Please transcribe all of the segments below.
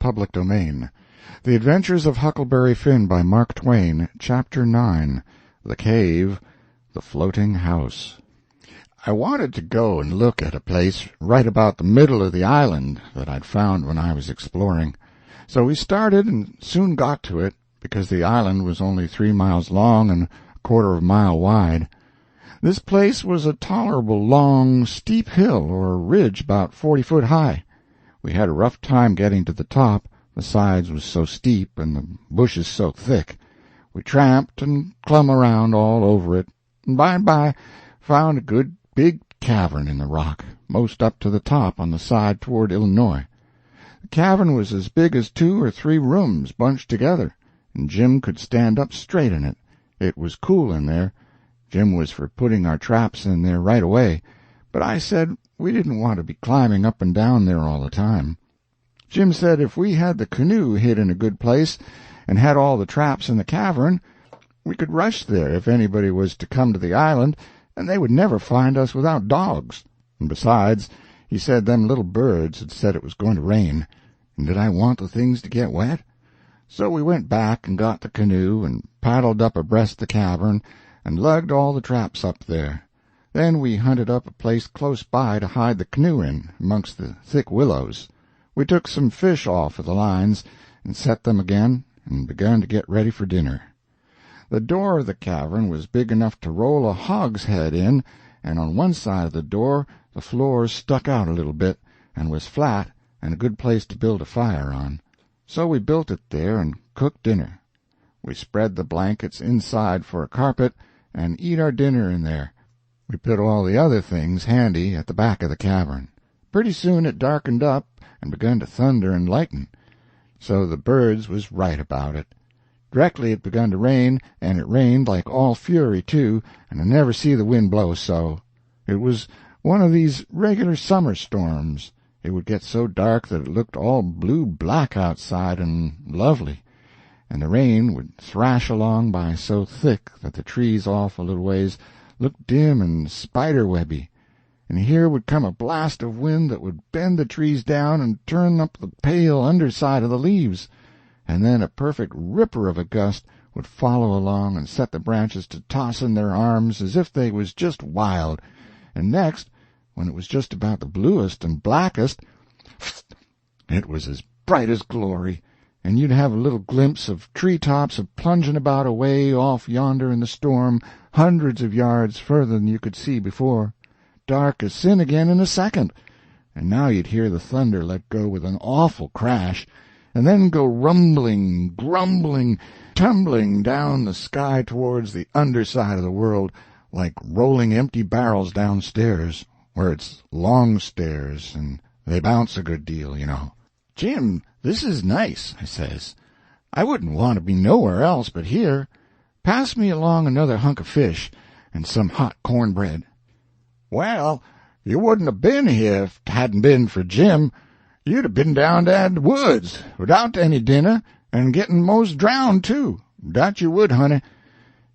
Public Domain. The Adventures of Huckleberry Finn by Mark Twain, Chapter 9. The Cave, the Floating House. I wanted to go and look at a place right about the middle of the island that I'd found when I was exploring. So we started and soon got to it, because the island was only 3 miles long and a quarter of a mile wide. This place was a tolerable long, steep hill or ridge about 40 foot high. We had a rough time getting to the top. The sides was so steep and the bushes so thick. We tramped and clumb around all over it, and by and by found a good big cavern in the rock, most up to the top on the side toward Illinois. The cavern was as big as 2 or 3 rooms bunched together, and Jim could stand up straight in it. It was cool in there. Jim was for putting our traps in there right away, but I said we didn't want to be climbing up and down there all the time. Jim said if we had the canoe hid in a good place and had all the traps in the cavern, we could rush there if anybody was to come to the island, and they would never find us without dogs. And besides, he said them little birds had said it was going to rain, and did I want the things to get wet? So we went back and got the canoe and paddled up abreast the cavern and lugged all the traps up there. Then we hunted up a place close by to hide the canoe in, amongst the thick willows. We took some fish off of the lines and set them again and begun to get ready for dinner. The door of the cavern was big enough to roll a hogshead in, and on one side of the door the floor stuck out a little bit and was flat and a good place to build a fire on. So we built it there and cooked dinner. We spread the blankets inside for a carpet and eat our dinner in there. We put all the other things handy at the back of the cavern. Pretty soon it darkened up and begun to thunder and lighten. So the birds was right about it. Directly it begun to rain, and it rained like all fury, too, and I never see the wind blow so. It was one of these regular summer storms. It would get so dark that it looked all blue-black outside and lovely, and the rain would thrash along by so thick that the trees off a little ways looked dim and spider-webby, and here would come a blast of wind that would bend the trees down and turn up the pale underside of the leaves, and then a perfect ripper of a gust would follow along and set the branches to tossin' their arms as if they was just wild, and next, when it was just about the bluest and blackest, it was as bright as glory, and you'd have a little glimpse of tree-tops a-plunging about away off yonder in the storm, hundreds of yards further than you could see before, dark as sin again in a second, and now you'd hear the thunder let go with an awful crash, and then go rumbling, grumbling, tumbling down the sky towards the underside of the world, like rolling empty barrels downstairs, where it's long stairs, and they bounce a good deal, you know. "Jim, this is nice," I says. "I wouldn't want to be nowhere else but here. Pass me along another hunk of fish and some hot cornbread." "Well, you wouldn't have been here if it hadn't been for Jim. You'd have been down there in the woods without any dinner, and getting most drowned, too. That you would, honey.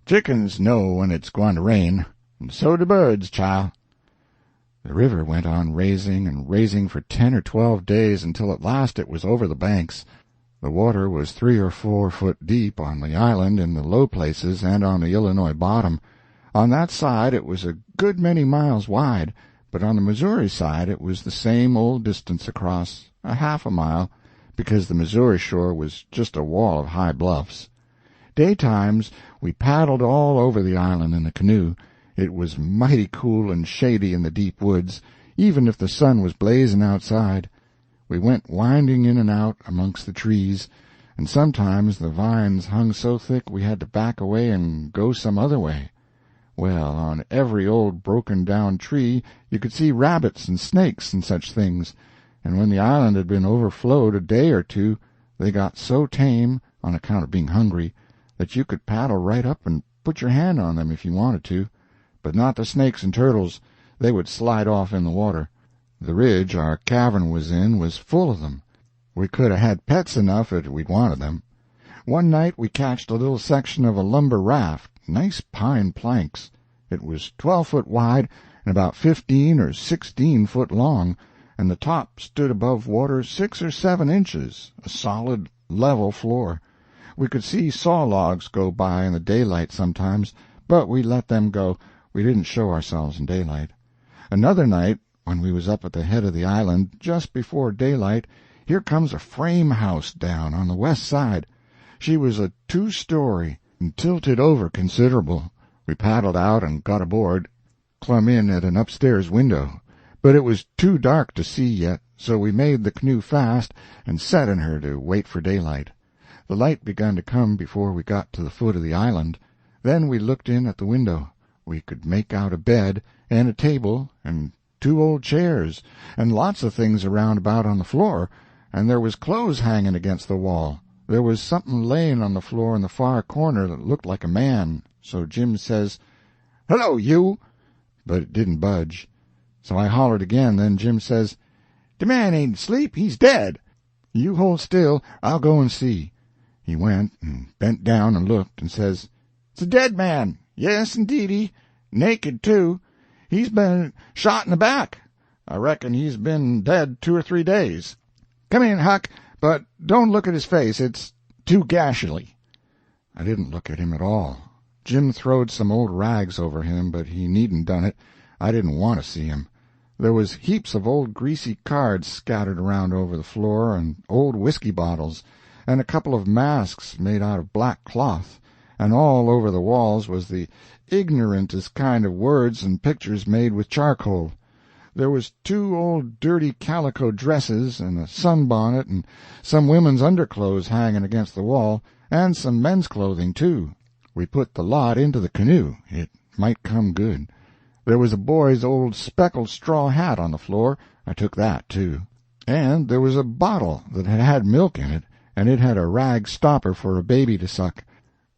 Chickens know when it's going to rain, and so do birds, child." The river went on raising and raising for 10 or 12 days until at last it was over the banks. The water was 3 or 4 foot deep on the island in the low places and on the Illinois bottom. On that side it was a good many miles wide, but on the Missouri side it was the same old distance across, a half a mile, because the Missouri shore was just a wall of high bluffs. Daytimes we paddled all over the island in the canoe. It was mighty cool and shady in the deep woods, even if the sun was blazing outside. We went winding in and out amongst the trees, and sometimes the vines hung so thick we had to back away and go some other way. Well, on every old broken-down tree you could see rabbits and snakes and such things, and when the island had been overflowed a day or two, they got so tame, on account of being hungry, that you could paddle right up and put your hand on them if you wanted to, but not the snakes and turtles. They would slide off in the water. The ridge our cavern was in was full of them. We could have had pets enough if we'd wanted them. One night we catched a little section of a lumber raft, nice pine planks. It was 12 foot wide and about 15 or 16 foot long, and the top stood above water 6 or 7 inches, a solid, level floor. We could see saw logs go by in the daylight sometimes, but we let them go. We didn't show ourselves in daylight. Another night, when we was up at the head of the island, just before daylight, here comes a frame house down on the west side. She was a 2-story, and tilted over considerable. We paddled out and got aboard, clumb in at an upstairs window, but it was too dark to see yet, so we made the canoe fast and set in her to wait for daylight. The light begun to come before we got to the foot of the island. Then we looked in at the window. We could make out a bed, and a table, and 2 old chairs, and lots of things around about on the floor, and there was clothes hanging against the wall. There was something laying on the floor in the far corner that looked like a man, so Jim says, "Hello, you!" But it didn't budge. So I hollered again, then Jim says, "The man ain't asleep, he's dead. You hold still, I'll go and see." He went and bent down and looked, and says, "It's a dead man. Yes, indeedy. Naked, too. He's been shot in the back. I reckon he's been dead 2 or 3 days. Come in, Huck, but don't look at his face. It's too gashly." I didn't look at him at all. Jim throwed some old rags over him, but he needn't done it. I didn't want to see him. There was heaps of old greasy cards scattered around over the floor, and old whiskey bottles, and a couple of masks made out of black cloth, and all over the walls was the ignorantest kind of words and pictures made with charcoal. There was 2 old dirty calico dresses, and a sunbonnet, and some women's underclothes hanging against the wall, and some men's clothing, too. We put the lot into the canoe. It might come good. There was a boy's old speckled straw hat on the floor. I took that, too. And there was a bottle that had milk in it, and it had a rag stopper for a baby to suck.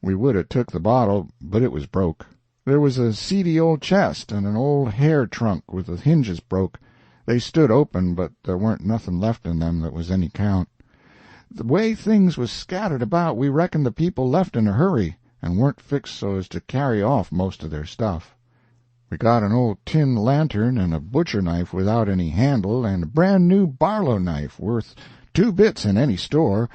We would have took the bottle, but it was broke. There was a seedy old chest and an old hair trunk with the hinges broke. They stood open, but there weren't nothing left in them that was any count. The way things was scattered about, we reckoned the people left in a hurry, and weren't fixed so as to carry off most of their stuff. We got an old tin lantern and a butcher knife without any handle, and a brand-new Barlow knife worth 2 bits in any store,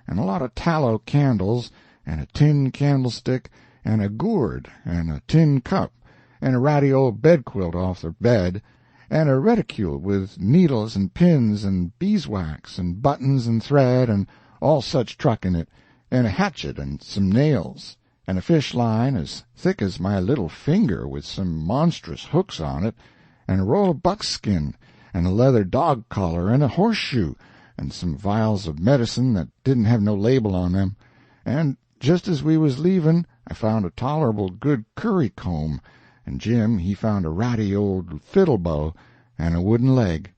and a lot of tallow candles, and a tin candlestick, and a gourd, and a tin cup, and a ratty old bedquilt off the bed, and a reticule with needles and pins and beeswax and buttons and thread and all such truck in it, and a hatchet and some nails, and a fish line as thick as my little finger with some monstrous hooks on it, and a roll of buckskin, and a leather dog collar, and a horseshoe, and some vials of medicine that didn't have no label on them. And just as we was leaving, I found a tolerable good curry comb, and Jim he found a ratty old fiddle bow and a wooden leg.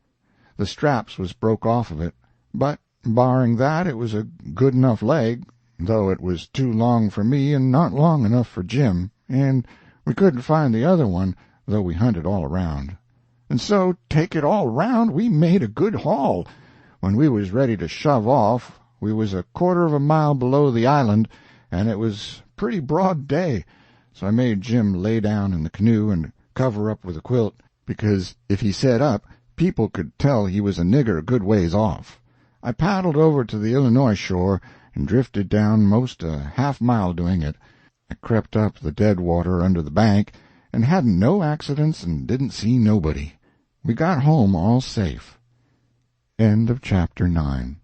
The straps was broke off of it, but barring that it was a good enough leg, though it was too long for me and not long enough for Jim, and we couldn't find the other one, though we hunted all around. And so, take it all round, we made a good haul. When we was ready to shove off, we was a quarter of a mile below the island, and it was pretty broad day, so I made Jim lay down in the canoe and cover up with a quilt, because if he set up, people could tell he was a nigger a good ways off. I paddled over to the Illinois shore and drifted down most a half-mile doing it. I crept up the dead water under the bank, and hadn't no accidents and didn't see nobody. We got home all safe. End of Chapter 9.